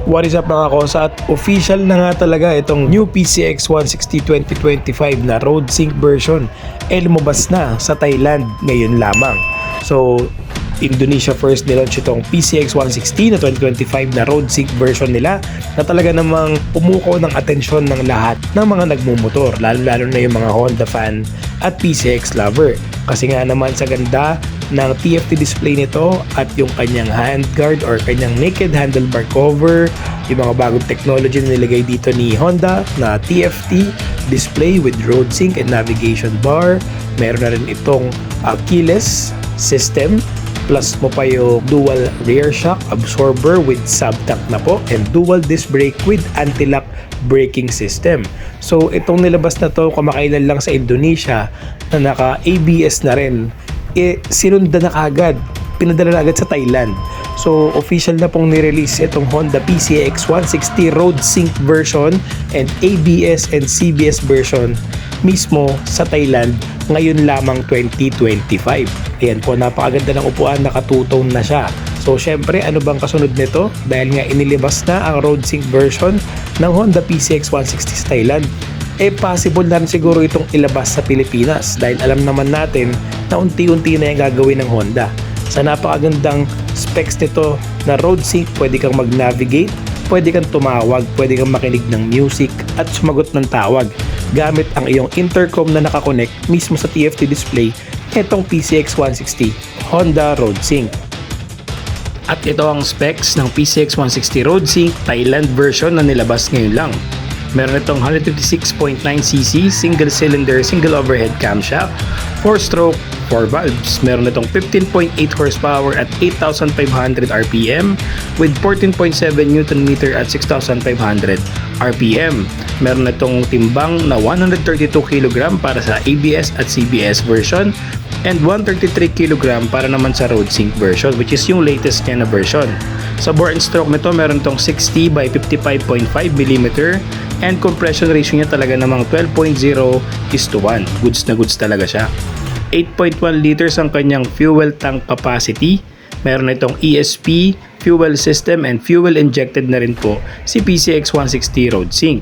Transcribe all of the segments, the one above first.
What is up mga kosa, at official na nga talaga itong new PCX 160 2025 na road sync version lumabas na sa Thailand ngayon lamang. So Indonesia first nilaunch itong PCX 160 na 2025 na road sync version nila na talaga namang pumukaw ng atensyon ng lahat ng mga nagmumotor, lalo na yung mga Honda fan at PCX lover. Kasi nga naman sa ganda ng TFT display nito at yung kanyang handguard or kanyang naked handlebar cover, yung mga bagong technology na nilagay dito ni Honda na TFT display with road sync and navigation bar. Meron na rin itong keyless system, plus mo pa yung dual rear shock absorber with sub-tank na po, and dual disc brake with anti-lock braking system. So itong nilabas na to kamakailan lang sa Indonesia na naka ABS na rin, sinundan na kagad, pinadala na agad sa Thailand. So official na pong nirelease itong Honda PCX 160 road sync version and ABS and CBS version mismo sa Thailand ngayon lamang 2025. Ayan po, napakaganda ng upuan, nakatutone na siya. So syempre, ano bang kasunod nito? Dahil nga inilabas na ang road sync version ng Honda PCX 160 sa Thailand, possible na rin siguro itong ilabas sa Pilipinas dahil alam naman natin na unti-unti na yung gagawin ng Honda. Sa napakagandang specs nito na road sync, pwede kang mag-navigate, pwede kang tumawag, pwede kang makinig ng music at sumagot ng tawag gamit ang iyong intercom na nakakonect mismo sa TFT display itong PCX 160 Honda Road Sync. At ito ang specs ng PCX 160 Road Sync Thailand version na nilabas ngayon lang. Meron itong 156.9cc single cylinder, single overhead camshaft, 4-stroke, 4 valves. Meron itong 15.8 horsepower at 8,500 RPM with 14.7 Nm at 6,500 RPM. Meron itong timbang na 132 kg para sa ABS at CBS version and 133 kg para naman sa road sync version, which is yung latest niya na version. Sa bore and stroke nito, meron itong 60 by 55.5 mm and compression ratio niya talaga namang 12.0:1. Goods na goods talaga siya. 8.1 liters ang kanyang fuel tank capacity. Meron itong ESP fuel system and fuel injected na rin po si PCX 160 Road Sync.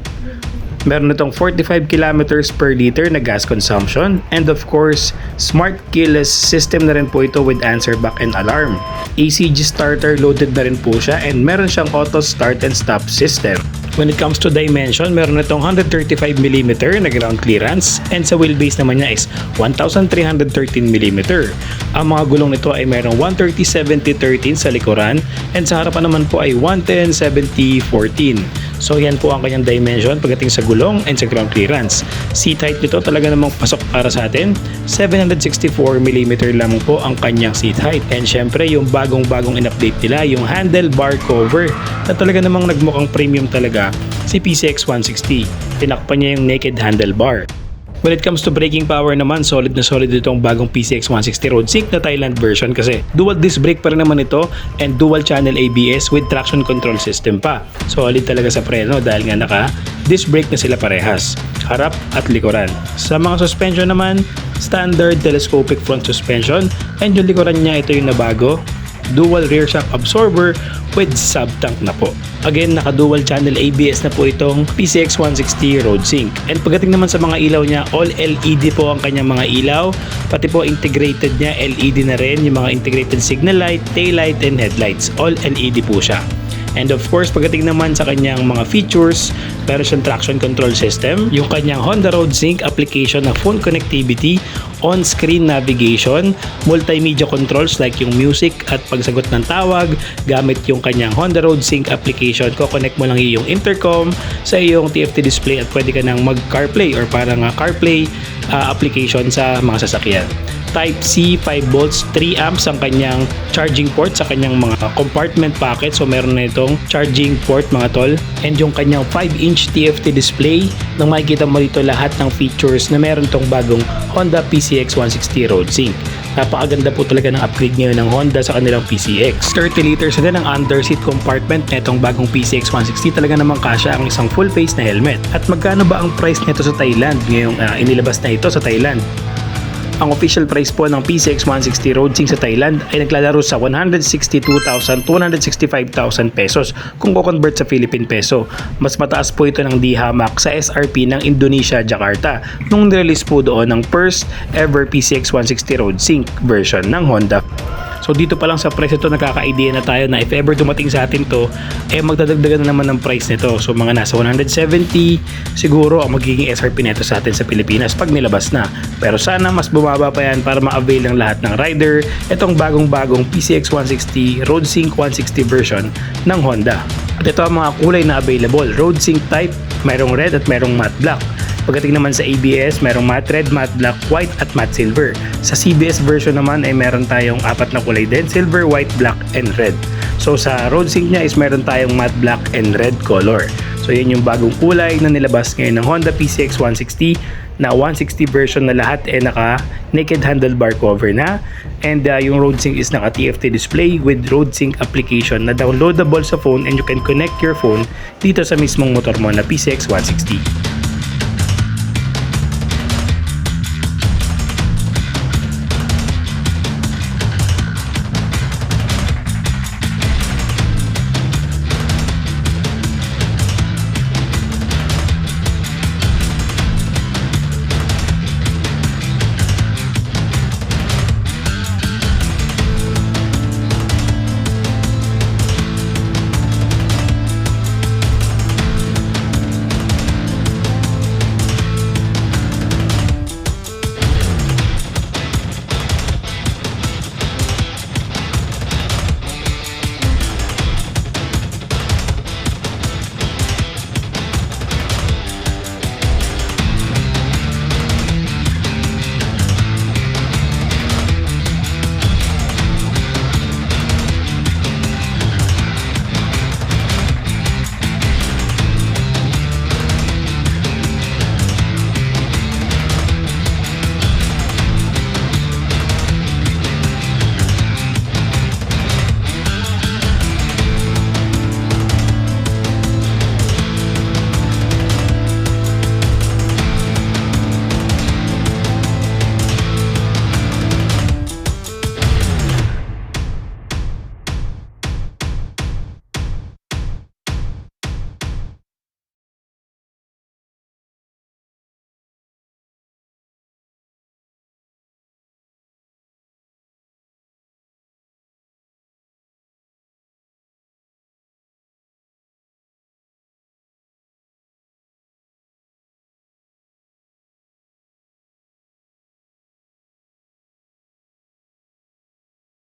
Meron itong 45 kilometers per liter na gas consumption, and of course, smart keyless system na rin po ito with answer back and alarm. ACG starter loaded na rin po siya, and meron siyang auto start and stop system. When it comes to dimension, meron itong 135mm na ground clearance, and sa wheelbase naman niya is 1,313mm. Ang mga gulong nito ay merong 130/70/13 sa likuran, and sa harapan naman po ay 110/70/14. So yan po ang kanyang dimension pagdating sa gulong and sa ground clearance. Seat height nito talaga namang pasok para sa atin. 764mm lamang po ang kanyang seat height. And syempre yung bagong in-update nila, yung handlebar cover na talaga namang nagmukhang premium talaga si PCX 160. Tinakpan niya yung naked handlebar. When it comes to braking power naman, solid na solid itong bagong PCX 160 Road Sync na Thailand version kasi dual disc brake pa rin naman ito and dual channel ABS with traction control system pa. Solid talaga sa preno dahil nga naka disc brake na sila parehas, harap at likuran. Sa mga suspension naman, standard telescopic front suspension, and yung likuran niya ito yung nabago, dual rear shock absorber with sub-tank na po. Again, naka-dual channel ABS na po itong PCX 160 Road Sync. And pagdating naman sa mga ilaw niya, all LED po ang kanyang mga ilaw. Pati po integrated niya, LED na rin, yung mga integrated signal light, tail light, and headlights. All LED po siya. And of course, pagdating naman sa kanyang mga features, meron siyang traction control system, yung kanyang Honda Road Sync application na phone connectivity, on-screen navigation, multimedia controls like yung music at pagsagot ng tawag, gamit yung kanyang Honda Road Sync application. Ko-connect mo lang yung intercom sa iyong TFT display at pwede ka nang mag-CarPlay or parang CarPlay application sa mga sasakyan. Type-C 5 volts, 3 amps ang kanyang charging port sa kanyang mga compartment packet. So meron na itong charging port mga tol. And yung kanyang 5-inch TFT display, nang makikita mo dito lahat ng features na meron tong bagong Honda PCX 160 Road Sync. Napakaganda po talaga ng upgrade ngayon ng Honda sa kanilang PCX. 30 liters na din ang underseat compartment na itong bagong PCX 160. Talaga namang kasya ang isang full face na helmet. At magkano ba ang price nito sa Thailand ngayong inilabas na ito sa Thailand? Ang official price po ng PCX 160 RoadSync sa Thailand ay naglalaro sa 162,265,000 pesos kung ko-convert sa Philippine peso. Mas mataas po ito ng DHAMAC sa SRP ng Indonesia, Jakarta nung nirelease po doon ng first ever PCX 160 RoadSync version ng Honda. So dito pa lang sa price ito nakaka-idea na tayo na if ever dumating sa atin to, magdadagdagan na naman ng price nito. So mga nasa 170 siguro ang magiging SRP nito sa atin sa Pilipinas pag nilabas na. Pero sana mas bumaba pa yan para ma-avail ng lahat ng rider itong bagong-bagong PCX 160 RoadSync 160 version ng Honda. At ito ang mga kulay na available. RoadSync type, mayroong red at mayroong matte black. Pagdating naman sa ABS, merong matte red, matte black, white at matte silver. Sa CBS version naman ay meron tayong apat na kulay din, silver, white, black, and red. So sa RoadSync niya is meron tayong matte black and red color. So yan yung bagong kulay na nilabas ngayon ng Honda PCX 160 na 160 version na lahat naka naked handlebar cover na, and yung RoadSync is naka TFT display with RoadSync application na downloadable sa phone, and you can connect your phone dito sa mismong motor mo na PCX 160.